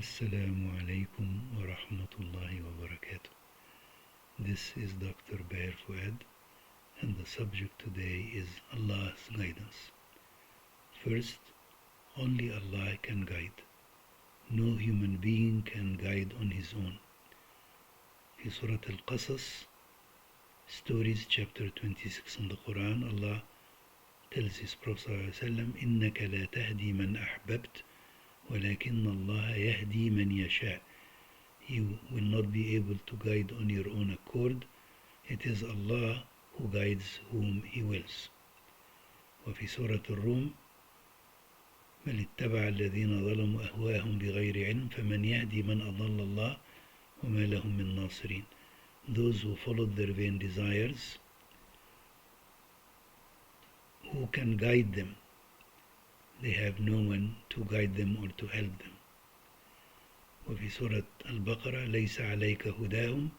Assalamu alaikum wa rahmatullahi wa barakatuh. This is Dr. Baer Fuad, and the subject today is Allah's guidance. First, only Allah can guide. No human being can guide on his own. In Surah Al-Qasas, Stories, chapter 26 in the Quran, Allah tells his Prophet ﷺ, إِنَّكَ لَا تَهْدِي مَنْ أَحْبَبْتَ وَلَكِنَّ اللَّهَ يَهْدِي مَنْ يَشَاءُ. You will not be able to guide on your own accord. It is Allah who guides whom He wills. وفي سورة الروم بل اتبع الذين ظلموا أهواءهم بغير علم فمن يهدي من أضل الله وما لهم من ناصرين. Those who followed their vain desires, who can guide them? They have no one to guide them or to help them. وفي سورة البقرة ليس عليك هداهم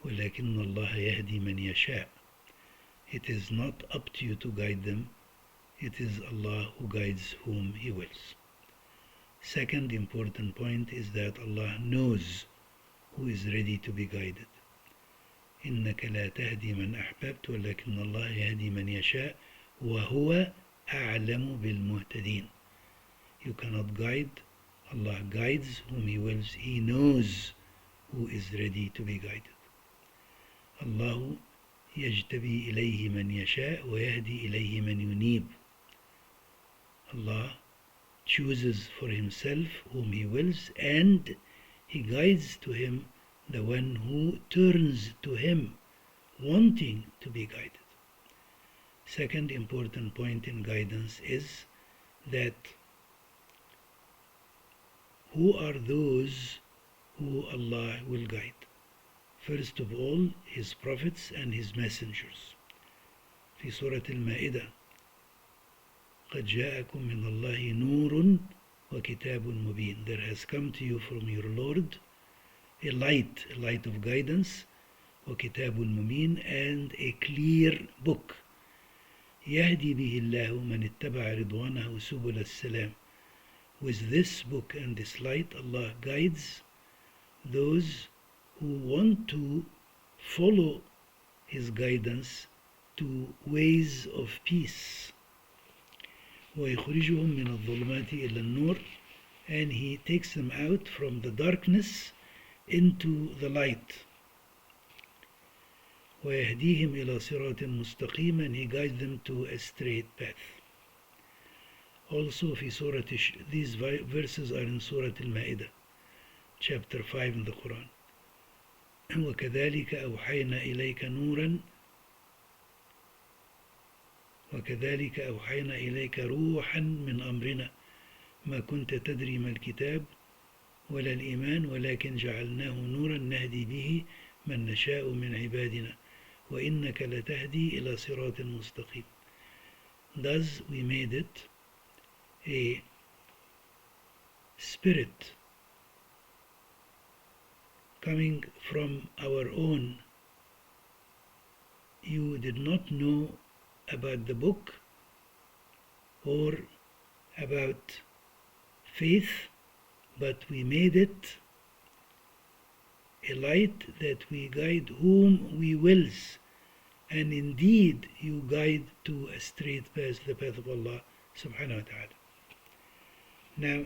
ولكن الله يهدي من يشاء. It is not up to you to guide them. It is Allah who guides whom He wills. Second important point is that Allah knows who is ready to be guided. إنك لا تهدي من أحببت ولكن الله يهدي من يشاء وهو أعلم بالمهتدين. You cannot guide. Allah guides whom He wills. He knows who is ready to be guided. الله يجتبي إليه من يشاء ويهدي إليه من ينيب. Allah chooses for Himself whom He wills, and He guides to Him the one who turns to Him, wanting to be guided. Second important point in guidance is that who are those who Allah will guide? First of all, His prophets and His messengers. في سورة المائدة قد جاءكم من الله نور وكتاب مبين. There has come to you from your Lord a light of guidance, وكتاب مبين, and a clear book. يهدي به الله من اتبع رضوانه سبل السلام. With this book and this light, Allah guides those who want to follow His guidance to ways of peace. ويخرجهم من الظلمات إلى النور, and He takes them out from the darkness into the light. ويهديهم إلى صراط مستقيم, and He guides them to a straight path. Also في سورة these verses are in Surah Al-Ma'idah, chapter 5 in the Quran. وكذلك أوحينا إليك نورا وكذلك أوحينا إليك روحا من أمرنا ما كنت تدري ما الكتاب ولا الإيمان ولكن جعلناه نورا نهدي به من نشاء من عبادنا وإنك لتهدي إلى صراط مستقيم. Thus we made it a spirit coming from our own. You did not know about the book or about faith, but we made it a light that we guide whom we wills, and indeed you guide to a straight path, the path of Allah subhanahu wa ta'ala. Now,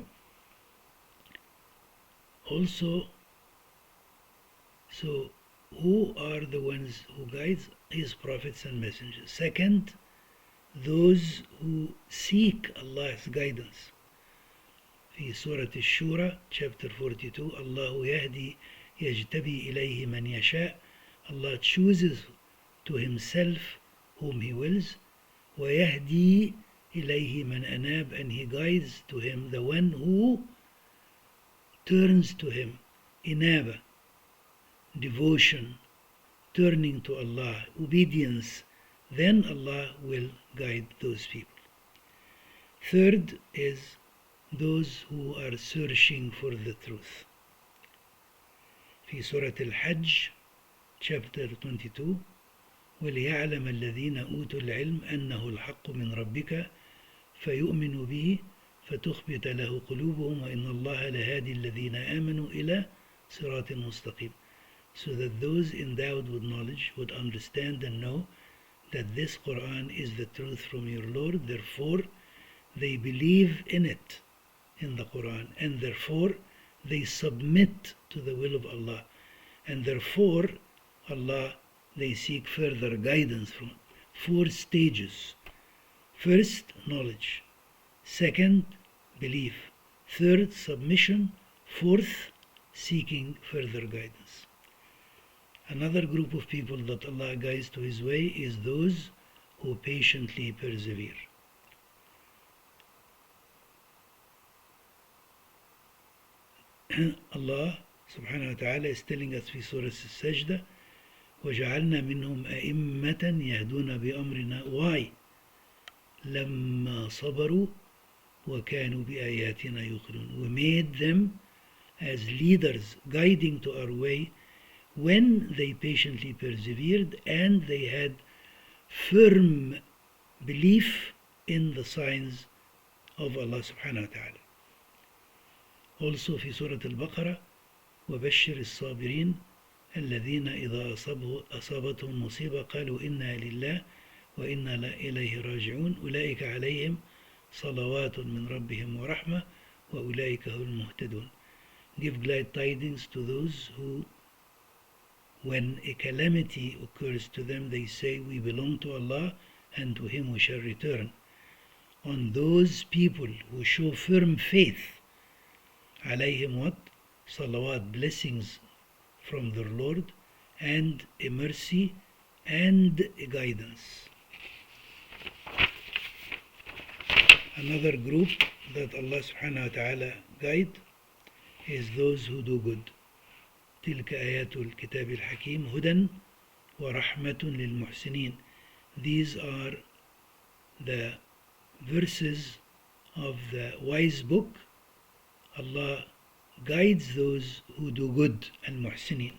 also, so who are the ones who guide? His prophets and messengers. Second, those who seek Allah's guidance. في سورة الشورى, chapter 42, الله يهدي يجتبي إليه من يشاء. Allah chooses to Himself whom He wills. ويهدي إليه من أناب, and He guides to Him the one who turns to Him. Inaba, devotion, turning to Allah, obedience. Then Allah will guide those people. Third is those who are searching for the truth. في سورة الحج, chapter 22, وليعلم الذين أوتوا العلم أنه الحق من ربك فيؤمنوا به فتخبت له قلوبهم وإن الله لهادي الذين آمنوا إلى صراط مستقيم. So that those endowed with knowledge would understand and know that this Quran is the truth from your Lord, therefore they believe in it, in the Quran, and therefore they submit to the will of Allah, and therefore Allah they seek further guidance from 4 stages. First, knowledge. Second, belief. Third, submission. Fourth, seeking further guidance. Another group of people that Allah guides to His way is those who patiently persevere. Allah subhanahu wa ta'ala is telling us في Surah Al-Sajdah وَجَعَلْنَا مِنْهُمْ أَئِمَّةً يَهْدُونَ بِأَمْرِنَا. Why? لَمَّا صَبَرُوا وَكَانُوا بِآيَاتِنَا يُوقِنُونَ. We made them as leaders guiding to our way when they patiently persevered and they had firm belief in the signs of Allah subhanahu wa ta'ala. Also في سورة البقرة وبشر الصابرين الذين إذا أصابتهم مصيبة قالوا إنا لله وإنا إليه راجعون أولئك عليهم صلوات من ربهم ورحمة وأولئك هم المهتدون. Give glad tidings to those who, when a calamity occurs to them, they say, we belong to Allah and to Him we shall return. On those people who show firm faith, عليهم what? Salawat, blessings from their Lord, and a mercy and a guidance. Another group that Allah subhanahu wa ta'ala guide is those who do good. تلك آيات الكتاب الحكيم هدى ورحمة للمحسنين. These are the verses of the wise book. Allah guides those who do good, المحسنين.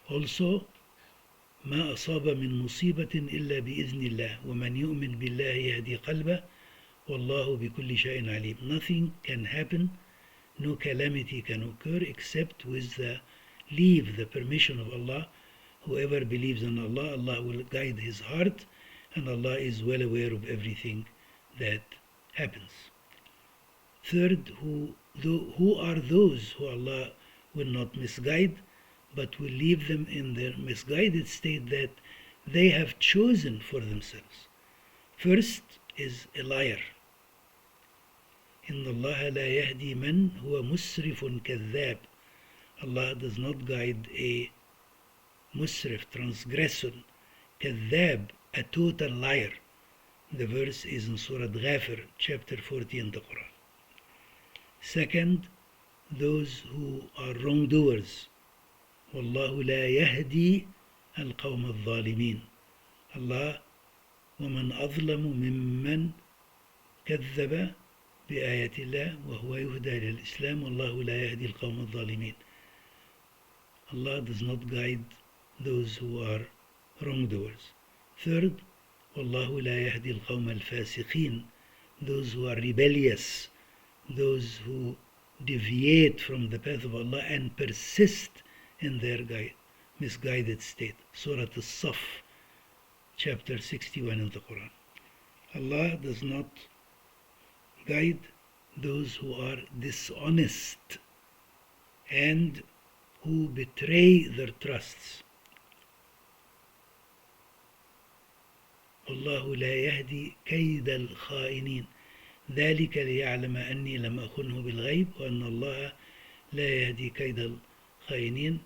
Also, ما أصاب من مصيبة إلا بإذن الله ومن يؤمن بالله يهدي قلبه والله بكل شيء عليم. Nothing can happen, no calamity can occur except with the leave, the permission of Allah. Whoever believes in Allah, Allah will guide his heart, and Allah is well aware of everything that happens. Third, who are those who Allah will not misguide, but will leave them in their misguided state that they have chosen for themselves. First is a liar. إن الله لا يهدي من هو مسرف كذاب. Allah does not guide a musrif, transgressor, كذاب, a total liar. The verse is in Surah Ghafir, chapter 40 in the Quran. Second, those who are wrongdoers. والله لا يهدي القوم الظالمين. Allah, ومن أظلم ممن كذب بآيات الله وهو يهدى للإسلام والله لا يهدي القوم الظالمين. Allah does not guide those who are wrongdoers. Third, والله لا يهدي القوم الفاسقين. Those who are rebellious, those who deviate from the path of Allah and persist in their misguided state. Surah Al-Saf, chapter 61 in the Quran. Allah does not guide those who are dishonest and who betray their trusts. والله لا يهدي كيد الخائنين ذلك ليعلم أني لم أخنه بالغيب وأن الله لا يهدي كيد الخائنين,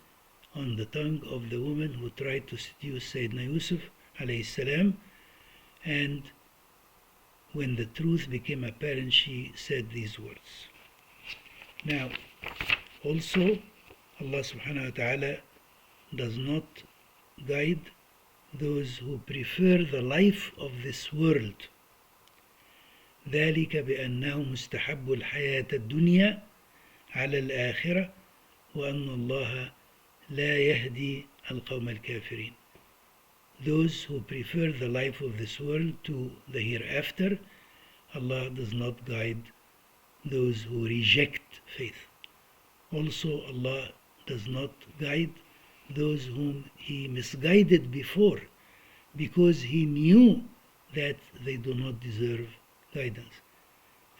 on the tongue of the woman who tried to seduce Sayyidina Yusuf alayhi salam, and when the truth became apparent she said these words. Now also Allah subhanahu wa ta'ala does not guide those who prefer the life of this world. ذلك بأنه مستحب الحياة الدنيا على الآخرة وأن الله لا يهدي القوم الكافرين. Those who prefer the life of this world to the hereafter, Allah does not guide those who reject faith. Also, Allah does not guide those whom He misguided before, because He knew that they do not deserve guidance.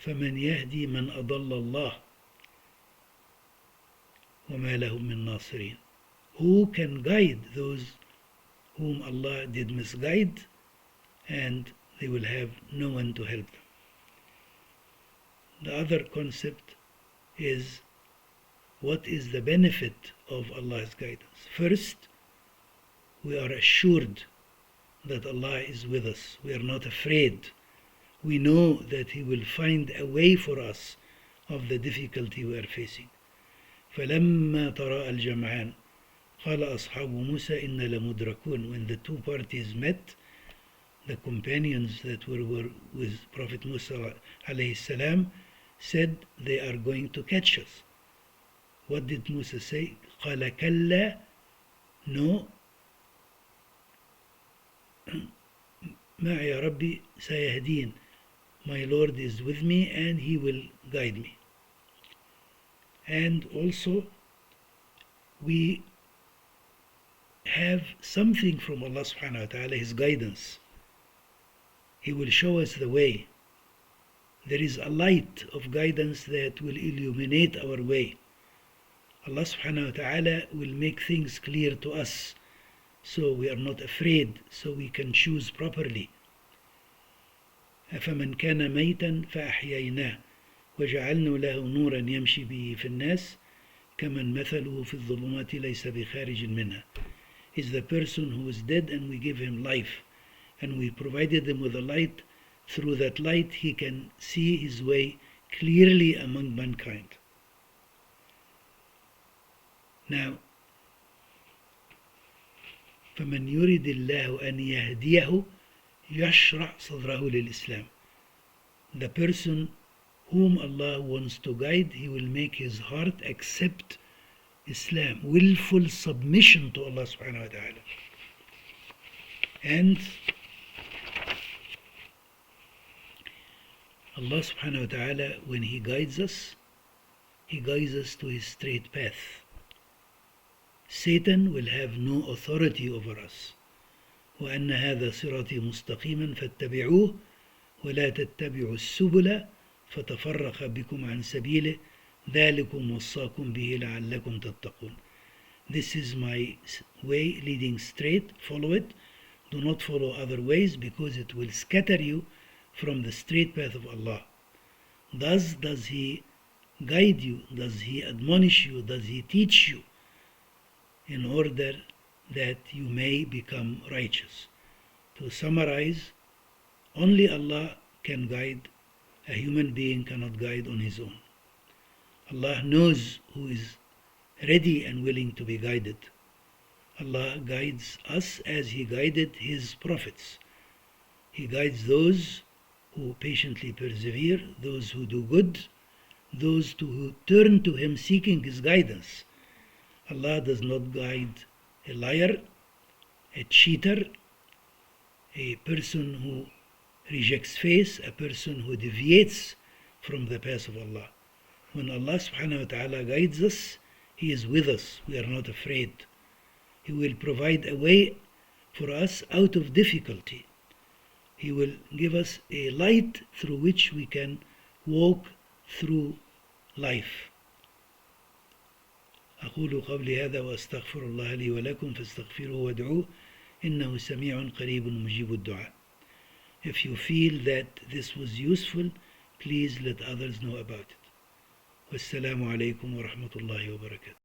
فَمَنْ يَهْدِي مَنْ أَضَلَّ اللَّهِ وَمَا لَهُم مِّن نَاصِرِينَ. Who can guide those whom Allah did misguide, and they will have no one to help them. The other concept is, what is the benefit of Allah's guidance? First, we are assured that Allah is with us. We are not afraid. We know that He will find a way for us of the difficulty we are facing. فَلَمَّا تَرَاءَ الْجَمْعَانِ قَالَ أَصْحَابُ مُوسَى إِنَّا لَمُدْرَكُونَ. When the two parties met, the companions that were with Prophet Musa alayhi salam said, they are going to catch us. What did Musa say? قَالَ كَلَّا. No. مَعِيَ رَبِّي سَيَهْدِينَ. My Lord is with me and He will guide me. And also, we have something from Allah subhanahu wa ta'ala, His guidance. He will show us the way. There is a light of guidance that will illuminate our way. Allah subhanahu wa ta'ala will make things clear to us, so we are not afraid, so we can choose properly. أَفَمَنْ كَانَ مَيْتًا فَأَحْيَيْنَاهُ وَجَعَلْنَا لَهُ نُورًا يَمْشِي بِهِ فِي النَّاسِ كَمَنْ مَثَلُهُ فِي الظُّلُمَاتِ لَيْسَ بِخَارِجٍ مِنْهَا. Is the person who is dead and we give him life, and we provided him with a light. Through that light he can see his way clearly among mankind. Now, فَمَنْ يُرِدِ اللَّهُ أَنْ يَهْدِيَهُ يَشْرَعْ صَدْرَهُ لِلْإِسْلَامِ. The person whom Allah wants to guide, He will make his heart accept Islam, willful submission to Allah subhanahu wa ta'ala. And Allah subhanahu wa ta'ala, when He guides us to His straight path. Satan will have no authority over us. وَأَنَّ هَذَا صِرَاطِي مُسْتَقِيمًا فَاتَّبِعُوهُ وَلَا تَتَّبِعُوا السُّبُلَ فَتَفَرَّقَ بِكُمْ عَنْ سَبِيلِهِ ذَلِكُمْ وَصَّاكُمْ بِهِ لَعَلَّكُمْ تَتَّقُونَ. This is my way leading straight, follow it. Do not follow other ways, because it will scatter you from the straight path of Allah. Thus does He guide you, does He admonish you, does He teach you, in order that you may become righteous. To summarize, only Allah can guide. A human being cannot guide on his own. Allah knows who is ready and willing to be guided. Allah guides us as He guided His prophets. He guides those who patiently persevere, those who do good, those who turn to Him seeking His guidance. Allah does not guide a liar, a cheater, a person who rejects faith, a person who deviates from the path of Allah. When Allah subhanahu wa ta'ala guides us, He is with us. We are not afraid. He will provide a way for us out of difficulty. He will give us a light through which we can walk through life. أقول قولي هذا وأستغفر الله لي ولكم فاستغفروه وادعوه إنه سميع قريب مجيب الدعاء. If you feel that this was useful, please let others know about it. والسلام عليكم ورحمة الله وبركاته.